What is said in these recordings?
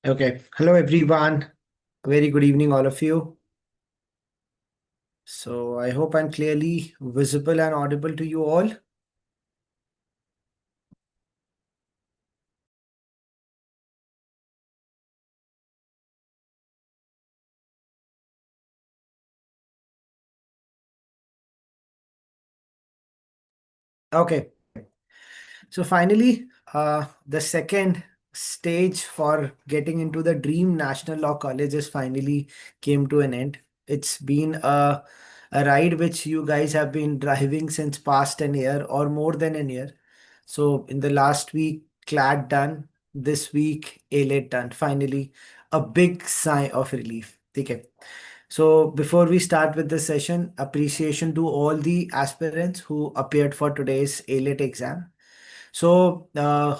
Okay. Hello, everyone. Very good evening, all of you. So I hope I'm clearly visible and audible to you all. Okay. So finally, the second stage for getting into the dream National Law Colleges finally came to an end. It's been a ride which you guys have been driving since past an year or more than an year. So in the last week, CLAD done. This week, AILET done. Finally, a big sigh of relief. Okay. So before we start with the session, appreciation to all the aspirants who appeared for today's AILET exam. So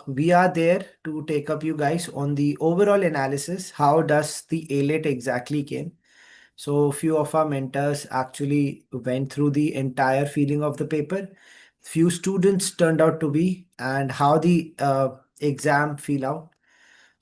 we are there to take up you guys on the overall analysis. How does the AILET exactly came? So few of our mentors actually went through the entire feeling of the paper. Few students turned out to be and how the exam feel out.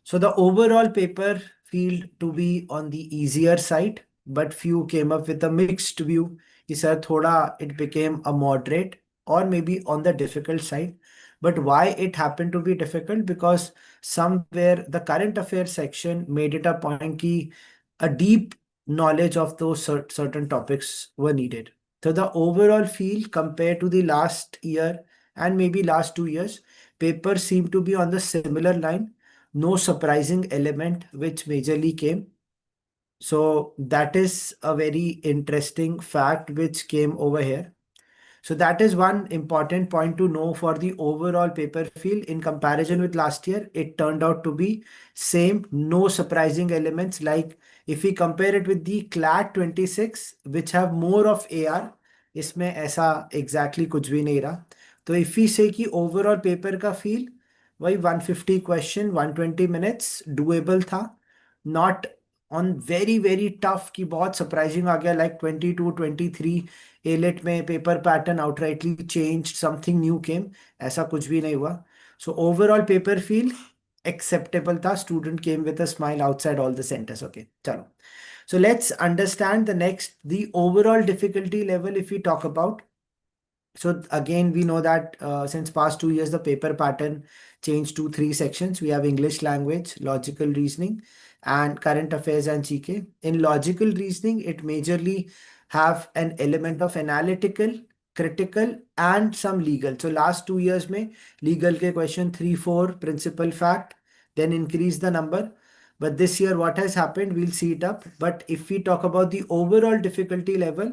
So the overall paper feel to be on the easier side, but few came up with a mixed view. He said thoda it became a moderate or maybe on the difficult side. But why it happened to be difficult? Because somewhere the current affairs section made it a point key a deep knowledge of those certain topics were needed. So the overall feel compared to the last year and maybe last 2 years, papers seem to be on the similar line, no surprising element which majorly came. So that is a very interesting fact which came over here. So that is one important point to know for the overall paper field in comparison with last year. It turned out to be same, no surprising elements. Like if we compare it with the CLAT 26, which have more of AR, इसमें ऐसा exactly कुछ भी नहीं रहा. तो if we say कि overall paper का feel वही 150 question 120 minutes doable था, not on very very tough कि बहुत surprising आ गया like 22 23 एलेट में paper pattern outrightly change something new came, ऐसा कुछ भी नहीं हुआ. So overall paper feel acceptable था. Student came with a smile outside all the centres. Okay, चलो. So let's understand the next, the overall difficulty level if we talk about. So again, we know that since past 2 years, the paper pattern changed to three sections. We have English language, logical reasoning, and current affairs and GK. In logical reasoning, it majorly have an element of analytical, critical, and some legal. So last 2 years में legal के question 3, 4 principal fact, then increase the number. But this year, what has happened, we'll see it up. But if we talk about the overall difficulty level,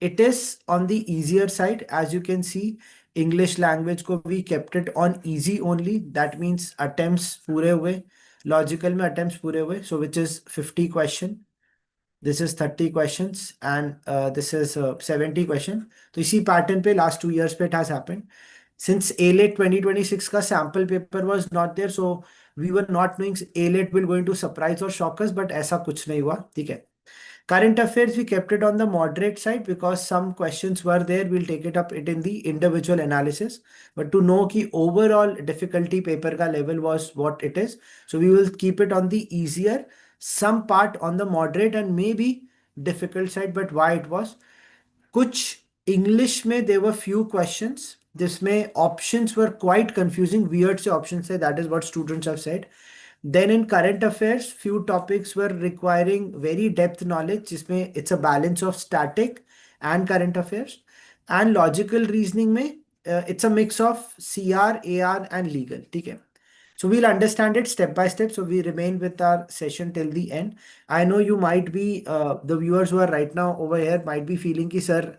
it is on the easier side. As you can see, English language को we kept it on easy only. That means attempts पूरे हुए. Logical में attempts पूरे हुए. So which is 50 question. This is 30 questions and this is 70 question. तो इसी pattern पे last 2 years पे it has happened. Since AILET 2026 का sample paper was not there, so we were not knowing AILET will going to surprise or shock us, but ऐसा कुछ नहीं हुआ. ठीक है. Current affairs, we kept it on the moderate side because some questions were there. We'll take it up it in the individual analysis. But to know ki overall difficulty paper ka level was what it is. So we will keep it on the easier, some part on the moderate and maybe difficult side. But why it was? कुछ English में there were few questions जिसमें options were quite confusing, weird से options थे. That is what students have said. Then in current affairs, few topics were requiring very depth knowledge, जिसमें it's a balance of static and current affairs. And logical reasoning में it's a mix of CR, AR and legal. ठीक है. So we'll understand it step by step. So we remain with our session till the end. I know you might be, the viewers who are right now over here might be feeling कि sir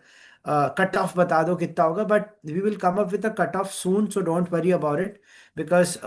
cut off बता दो कितना होगा, but we will come up with a cut off soon. So don't worry about it because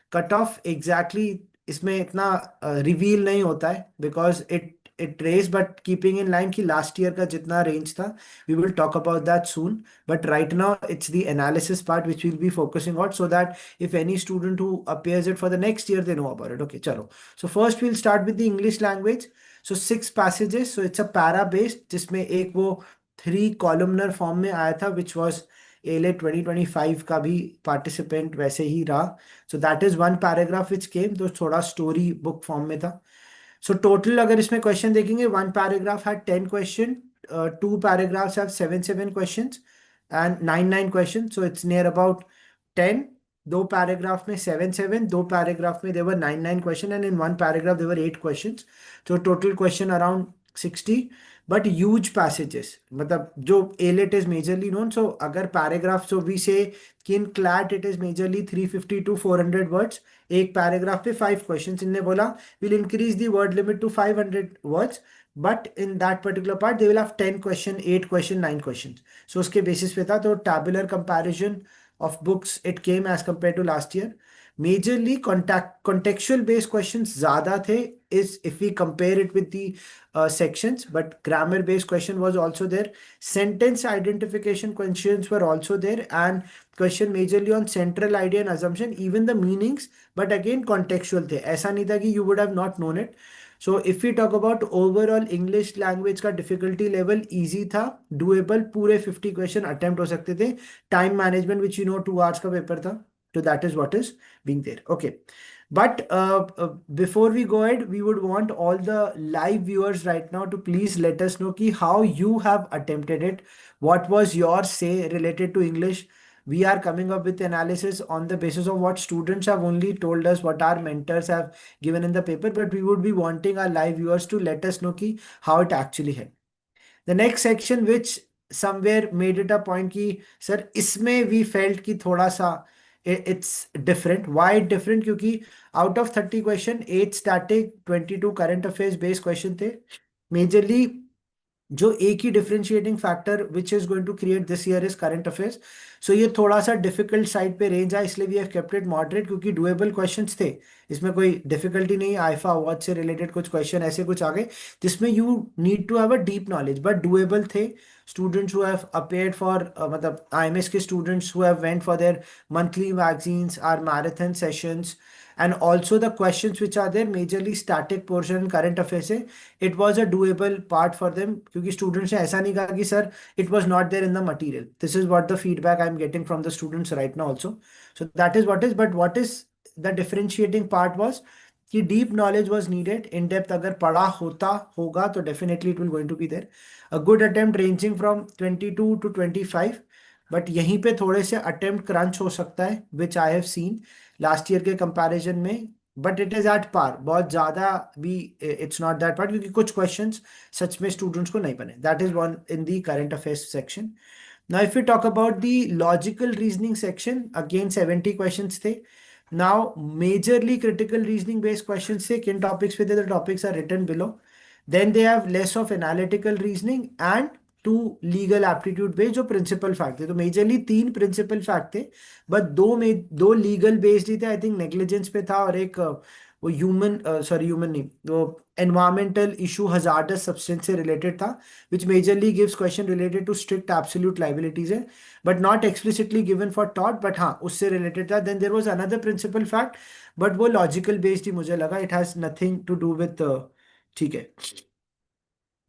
cut off exactly इसमें इतना reveal नहीं होता है because it raised, but keeping in line कि last year का जितना range था, we will talk about that soon. But right now it's the analysis part which we'll be focusing on so that if any student who appears it for the next year, they know about it. Okay, chalo. So first we'll start with the English language. So 6 passages. So it's a para based जिसमें एक वो 3 columnar form में आया था which was AILET 2025 का भी participant वैसे ही रहा. So that is one paragraph which came, तो थोड़ा स्टोरी बुक फॉर्म में था. सो टोटल अगर इसमें क्वेश्चन देखेंगे, one paragraph had 10 question, two paragraphs have seven questions and nine question. So it's near about 10. दो पैराग्राफ में सेवन दो पैराग्राफ में there're nine question, and in one paragraph there're 8 questions. तो total question around 60. But huge passages, मतलब जो AILET is majorly known. So अगर पैराग्राफ, सो वी से कि in CLAT it is majorly 350 to 400 words. एक paragraph पे 5 questions. इनने बोला we'll increase the word limit to 500 words, but in that particular part they will have 10 question, 8 question, 9 questions. So उसके basis पे था. तो tabular comparison of books it came as compared to last year. Majorly contextual based questions ज़्यादा थे, is if we compare it with the sections, but grammar based question was also there. Sentence identification questions were also there, and question majorly on central idea and assumption, even the meanings, but again contextual थे. ऐसा नहीं था कि you would have not known it. So if we talk about overall English language का difficulty level, easy था, doable, पूरे 50 question attempt हो सकते थे. Time management which you know 2 hours का paper था. So that is what is being there. Okay. But before we go ahead, we would want all the live viewers right now to please let us know ki how you have attempted it. What was your say related to English? We are coming up with analysis on the basis of what students have only told us, what our mentors have given in the paper, but we would be wanting our live viewers to let us know ki how it actually helped. The next section which somewhere made it a point ki sir isme we felt ki thoda sa it's different. Why different? क्योंकि out of 30 question 8 static, 22 current affairs based question थे. Majorly जो एक ही differentiating factor which is going to create this year is current affairs. So ये थोड़ा सा difficult side पे range है, इसलिए we have kept it moderate, क्योंकि डुएबल क्वेश्चंस थे. इसमें कोई डिफिकल्टी नहीं. आईफा अवार्ड से रिलेटेड कुछ क्वेश्चन ऐसे कुछ आ गए जिसमें you need to have a deep knowledge, but doable थे. Students who have appeared for, मतलब आईएमएस के students who have went for their monthly magazines, or marathon sessions, and also the questions which are there majorly static portion and current affairs से, it was a doable part for them. क्योंकि students ने ऐसा नहीं कहा कि sir it was not there in the material. This is what the feedback I'm getting from the students right now also. So that is what is, but what is the differentiating part was कि deep knowledge was needed. In depth अगर पढ़ा होता होगा तो definitely it will going to be there. A good attempt ranging from 22 to 25. But यहीं पे थोड़े से अटेम्प्ट क्रंच हो सकता है which I have seen last year के कंपैरिजन में. But it is at par. बहुत ज्यादा भी इट्स नॉट दैट पार, क्योंकि कुछ क्वेश्चंस सच में स्टूडेंट्स को नहीं बने. That is one in the current affairs section. Now if you talk about the logical reasoning section, again 70 questions थे. Now majorly critical reasoning based questions थे. किन टॉपिक्स पे थे? The topics are written below. Then they have less of analytical reasoning and to legal aptitude based, जो principle fact थे. तो majorly 3 principle fact थे, but दो लीगल बेस्ड ही थे. आई थिंक नेग्लिजेंस पे था, और एक वो ह्यूमन, सॉरी ह्यूमन नहीं, वो एनवायरमेंटल इशू हजार्डस सब्सटेंस से रिलेटेड था, which majorly gives question related to strict absolute liabilities है, but not explicitly given for टॉट, बट हाँ उससे रिलेटेड था. Then there was another principle fact, but वो लॉजिकल बेस्ड ही मुझे लगा. It has nothing to do with, ठीक है.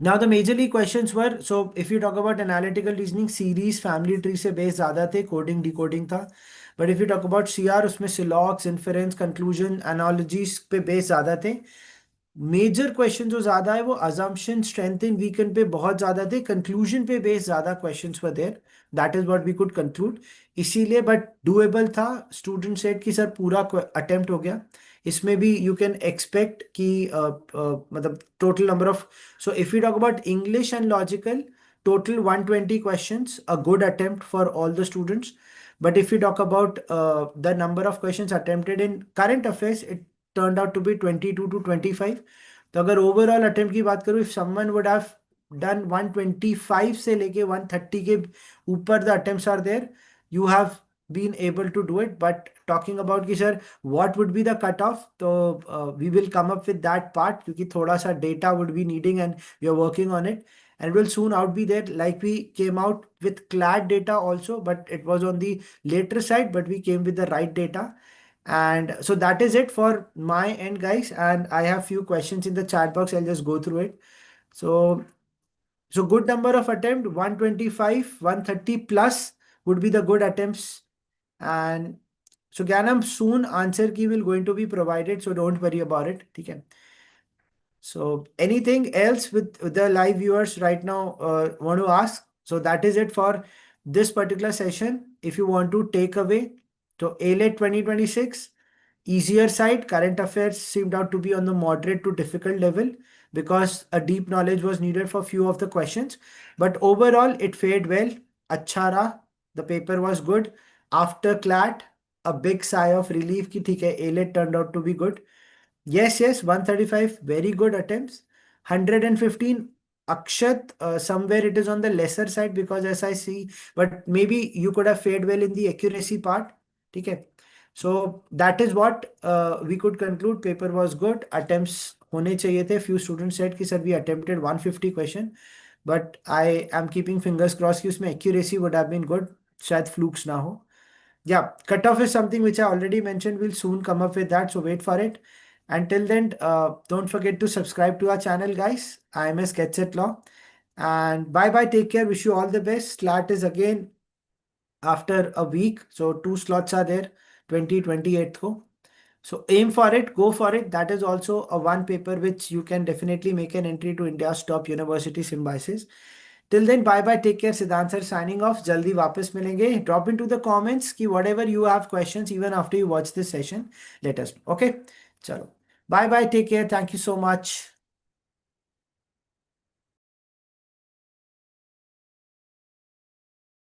Now the majorly questions were, so if you talk about analytical reasoning, series, family tree से base ज़्यादा थे, coding decoding था. But if you talk about CR, उसमें सिलॉक्स, inference, conclusion, analogies पे base ज़्यादा थे. मेजर क्वेश्चन जो ज्यादा है वो अजम्पशन, स्ट्रेंथन, वीकन पे बहुत ज्यादा थे. कंक्लूजन पे बेस ज्यादा questions were there. That is what we could conclude. इसीलिए बट डुएबल था. स्टूडेंट सेड कि सर पूरा अटेम्प्ट हो गया. इसमें भी यू कैन एक्सपेक्ट कि मतलब total number of, so if you talk about English and logical, total 120 questions, a good attempt for all the students. But if you talk about the number of questions attempted in current affairs, it turned out to be 22 to 25. तो अगर overall attempt की बात करूँ, if someone would have done 125 से लेके 130 के ऊपर the attempts are there, you have been able to do it. But talking about कि sir what would be the cutoff, तो we will come up with that part, क्योंकि थोड़ा सा data would be needing and we are working on it, and will soon out be there. Like we came out with CLAD data also, but it was on the later side, but we came with the right data. And so that is it for my end, guys, and I have few questions in the chat box. I'll just go through it. So good number of attempt, 125, 130 plus would be the good attempts. And so Gyanam, soon answer key will going to be provided, so don't worry about it. Okay. So anything else with the live viewers right now want to ask? So that is it for this particular session. If you want to take away, so AILET 2026, easier side, current affairs seemed out to be on the moderate to difficult level because a deep knowledge was needed for few of the questions. But overall, it fared well. अच्छा रहा. The paper was good. After CLAT, a big sigh of relief कि ठीक है, AILET turned out to be good. Yes, yes, 135, very good attempts. 115, Akshat, somewhere it is on the lesser side because as I see, but maybe you could have fared well in the accuracy part. Okay. So that is what we could conclude. Paper was good. Attempts होने चाहिए थे. Few students said कि sir we attempted 150 question, but I am keeping fingers crossed कि उसमें accuracy would have been good. शायद flukes ना हो. Yeah, cutoff is something which I already mentioned. We'll soon come up with that, so wait for it. Until then, don't forget to subscribe to our channel, guys. IMS Gets It Law. And bye bye. Take care. Wish you all the best. Slat is again after a week, so 2 slots are there. 28th ko. So aim for it. Go for it. That is also a one paper which you can definitely make an entry to India's top university symbiosis. Till then, bye bye. Take care. Siddhant sir signing off. Jaldi वापस मिलेंगे. Drop into the comments कि whatever you have questions even after you watch this session, let us know. Okay. चलो. Bye bye. Take care. Thank you so much.